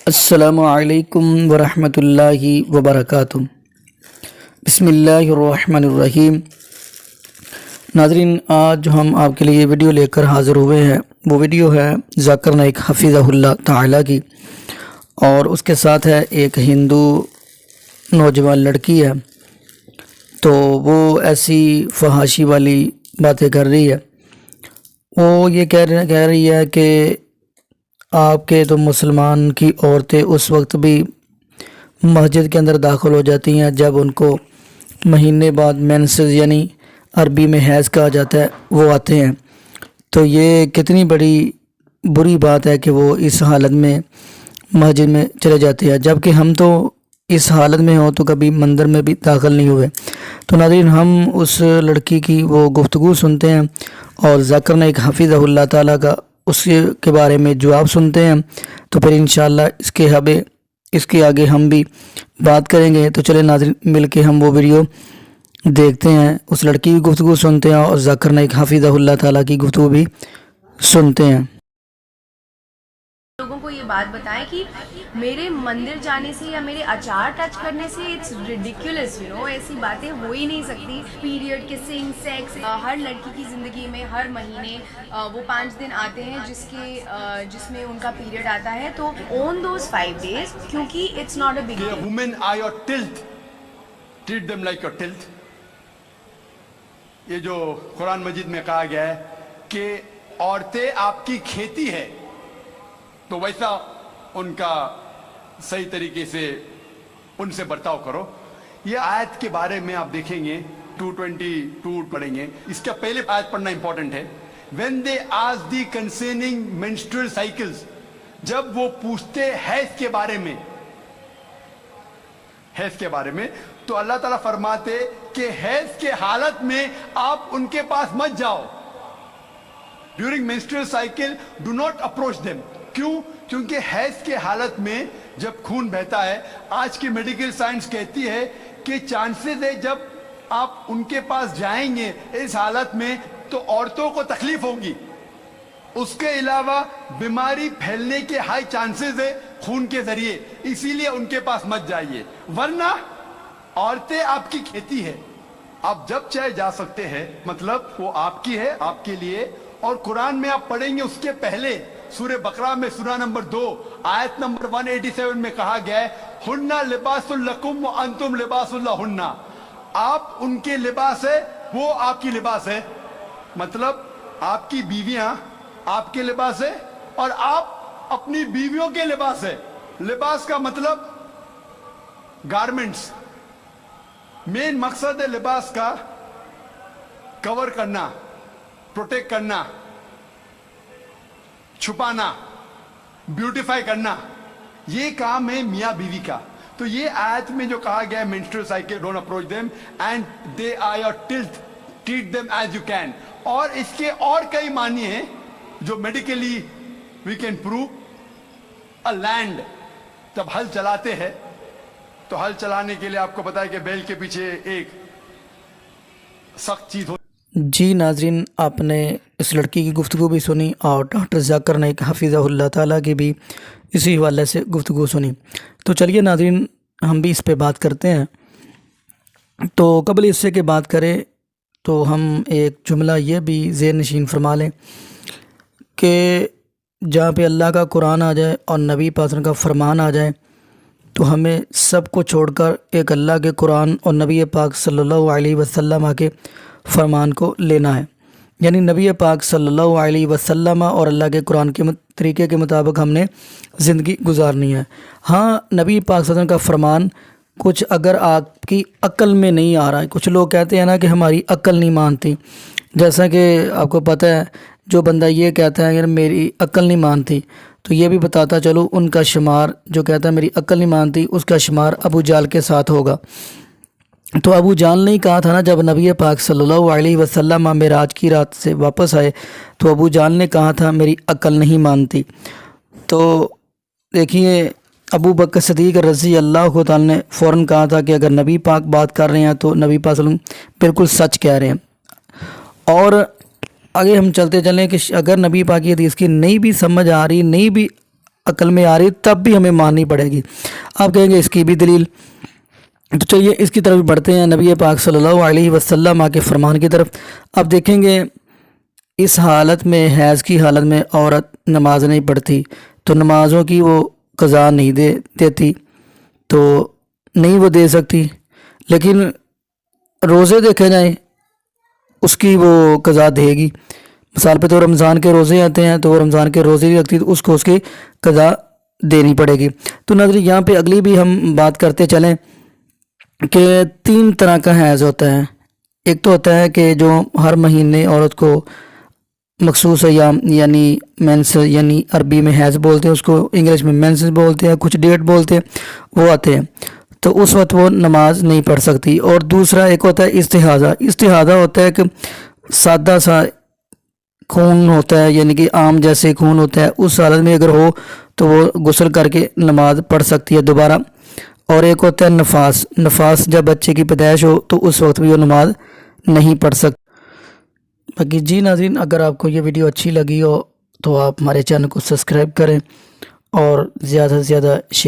السلام علیکم ورحمۃ اللہ وبرکاتہ۔ بسم اللہ الرحمن الرحیم۔ ناظرین، آج ہم آپ کے لیے یہ ویڈیو لے کر حاضر ہوئے ہیں۔ وہ ویڈیو ہے ذاکر نائک حفظہ اللہ تعالیٰ کی، اور اس کے ساتھ ہے ایک ہندو نوجوان لڑکی ہے، تو وہ ایسی فحاشی والی باتیں کر رہی ہے۔ وہ یہ کہہ رہی ہے کہ آپ کے تو مسلمان کی عورتیں اس وقت بھی مسجد کے اندر داخل ہو جاتی ہیں جب ان کو مہینے بعد مینسز یعنی عربی میں حیض کہا جاتا ہے وہ آتے ہیں۔ تو یہ کتنی بڑی بری بات ہے کہ وہ اس حالت میں مسجد میں چلے جاتے ہیں، جب کہ ہم تو اس حالت میں ہوں تو کبھی مندر میں بھی داخل نہیں ہوئے۔ تو ناظرین، ہم اس لڑکی کی وہ گفتگو سنتے ہیں اور ذاکر نائک حفظہ اللہ تعالیٰ کا اس کے بارے میں جواب سنتے ہیں، تو پھر انشاءاللہ اس کے آگے ہم بھی بات کریں گے۔ تو چلے ناظرین، مل کے ہم وہ ویڈیو دیکھتے ہیں، اس لڑکی کی گفتگو سنتے ہیں اور ذاکر نائک حفظہ اللہ تعالیٰ کی گفتگو بھی سنتے ہیں۔ لوگوں کو یہ بات بتائیں کہ میرے مندر جانے سے یا میرے اچار ٹچ کرنے سے اٹس ریڈیکولس، ایسی باتیں ہو ہی نہیں سکتی۔ پیریڈ، کسنگ، سیکس، ہر لڑکی کی زندگی میں ہر مہینے وہ 5 دن آتے ہیں جس میں ان کا پیریڈ آتا ہے، تو اون دوز 5 days، کیونکہ it's not a big deal. women are your tilth, treat them like your tilth۔ یہ جو قرآن مجید میں کہا گیا ہے کہ عورتیں آپ کی کھیتی ہے، تو ویسا ان کا صحیح طریقے سے ان سے برتاؤ کرو۔ یہ آیت کے بارے میں آپ دیکھیں گے 222 پڑھیں گے، اس کا پہلے آیت پڑھنا امپورٹنٹ ہے۔ when they ask the concerning menstrual cycles، جب وہ پوچھتے حیض کے بارے میں تو اللہ تعالیٰ فرماتے کہ حیض کے حالت میں آپ ان کے پاس مت جاؤ۔ During menstrual cycle do not approach them۔ کیوں؟ کیونکہ حیض کے حالت میں جب خون بہتا ہے، آج کی میڈیکل سائنس کہتی ہے کہ چانسز ہے جب آپ ان کے پاس جائیں گے اس حالت میں تو عورتوں کو تکلیف ہوگی، اس کے علاوہ بیماری پھیلنے کے ہائی چانسز ہے خون کے ذریعے، اسی لیے ان کے پاس مت جائیے، ورنہ عورتیں آپ کی کھیتی ہے، آپ جب چاہے جا سکتے ہیں، مطلب وہ آپ کی ہے، آپ کے لیے۔ اور قرآن میں آپ پڑھیں گے اس کے پہلے سورہ بقرہ میں سورہ نمبر 2 آیت نمبر 187 میں کہا گیا ہے ہن لباس لکم وانتم لباس لہن، آپ ان کے لباس ہے، وہ آپ کی لباس ہے، مطلب آپ کی بیویاں آپ کے لباس ہے اور آپ اپنی بیویوں کے لباس ہے۔ لباس کا مطلب گارمنٹس، مین مقصد ہے لباس کا کور کرنا، پروٹیکٹ کرنا، چھپانا، بیوٹیفائی کرنا، یہ کام ہے میاں بیوی کا۔ تو یہ آیت میں جو کہا گیا ہے menstrual cycle don't approach them and they are your tilth, treat them as you can، اور اس کے اور کئی معنی ہیں جو medically we can prove۔ a land، جب ہل چلاتے ہیں تو ہل چلانے کے لیے آپ کو پتا ہے کہ بیل کے پیچھے ایک سخت چیز ہوتی۔ جی ناظرین، آپ نے اس لڑکی کی گفتگو بھی سنی اور ڈاکٹر ذاکر نائک حفظہ اللہ تعالیٰ کی بھی اسی حوالے سے گفتگو سنی۔ تو چلیے ناظرین، ہم بھی اس پہ بات کرتے ہیں۔ تو قبل اس سے کہ بات کریں تو ہم ایک جملہ یہ بھی ذہن نشین فرما لیں کہ جہاں پہ اللہ کا قرآن آ جائے اور نبی پاک کا فرمان آ جائے تو ہمیں سب کو چھوڑ کر ایک اللہ کے قرآن اور نبی پاک صلی اللہ علیہ وسلم کے فرمان کو لینا ہے، یعنی نبی پاک صلی اللہ علیہ وسلم اور اللہ کے قرآن کے طریقے کے مطابق ہم نے زندگی گزارنی ہے۔ ہاں، نبی پاک صلی اللہ علیہ وسلم کا فرمان کچھ اگر آپ کی عقل میں نہیں آ رہا ہے، کچھ لوگ کہتے ہیں نا کہ ہماری عقل نہیں مانتی، جیسا کہ آپ کو پتہ ہے جو بندہ یہ کہتا ہے یار میری عقل نہیں مانتی، تو یہ بھی بتاتا چلو ان کا شمار، جو کہتا ہے میری عقل نہیں مانتی، اس کا شمار ابو جہل کے ساتھ ہوگا۔ تو ابو جہل نے کہا تھا نا، جب نبی پاک صلی اللہ علیہ وسلم معراج کی رات سے واپس آئے تو ابو جہل نے کہا تھا میری عقل نہیں مانتی۔ تو دیکھیے، ابو بکر صدیق رضی اللہ تعالیٰ نے فوراً کہا تھا کہ اگر نبی پاک بات کر رہے ہیں تو نبی پاک صلی اللہ علیہ وسلم بالکل سچ کہہ رہے ہیں۔ اور آگے ہم چلتے چلیں کہ اگر نبی پاک کی حدیث کی نہیں بھی سمجھ آ رہی، نہیں بھی عقل میں آ رہی تب بھی ہمیں ماننی پڑے گی. آپ کہیں گے اس کی بھی دلیل. تو چلیے اس کی طرف بڑھتے ہیں نبی پاک صلی اللہ علیہ وسلم کے فرمان کی طرف. آپ دیکھیں گے اس حالت میں حیض کی حالت میں عورت نماز نہیں پڑھتی تو نمازوں کی وہ قضا نہیں دیتی تو نہیں وہ دے سکتی، لیکن روزے دیکھے جائیں اس کی وہ قضا دے گی. مثال پہ تو رمضان کے روزے آتے ہیں تو وہ رمضان کے روزے بھی رکھتی تو اس کو اس کی قضا دینی پڑے گی. تو ناظرین یہاں پہ اگلی بھی ہم بات کرتے چلیں کہ 3 طرح کا حیض ہوتا ہے. ایک تو ہوتا ہے کہ جو ہر مہینے عورت کو مخصوص ایام یعنی مینس یعنی عربی میں حیض بولتے ہیں، اس کو انگلش میں مینس بولتے ہیں، کچھ ڈیٹ بولتے ہیں، وہ آتے ہیں تو اس وقت وہ نماز نہیں پڑھ سکتی. اور دوسرا ایک ہوتا ہے استحاضہ. استحاضہ ہوتا ہے کہ سادہ سا خون ہوتا ہے یعنی کہ عام جیسے خون ہوتا ہے، اس حالت میں اگر ہو تو وہ غسل کر کے نماز پڑھ سکتی ہے دوبارہ. اور ایک ہوتا ہے نفاس. نفاس جب بچے کی پیدائش ہو تو اس وقت بھی وہ نماز نہیں پڑھ سکتی. باقی جی ناظرین اگر آپ کو یہ ویڈیو اچھی لگی ہو تو آپ ہمارے چینل کو سبسکرائب کریں اور زیادہ سے زیادہ شیئر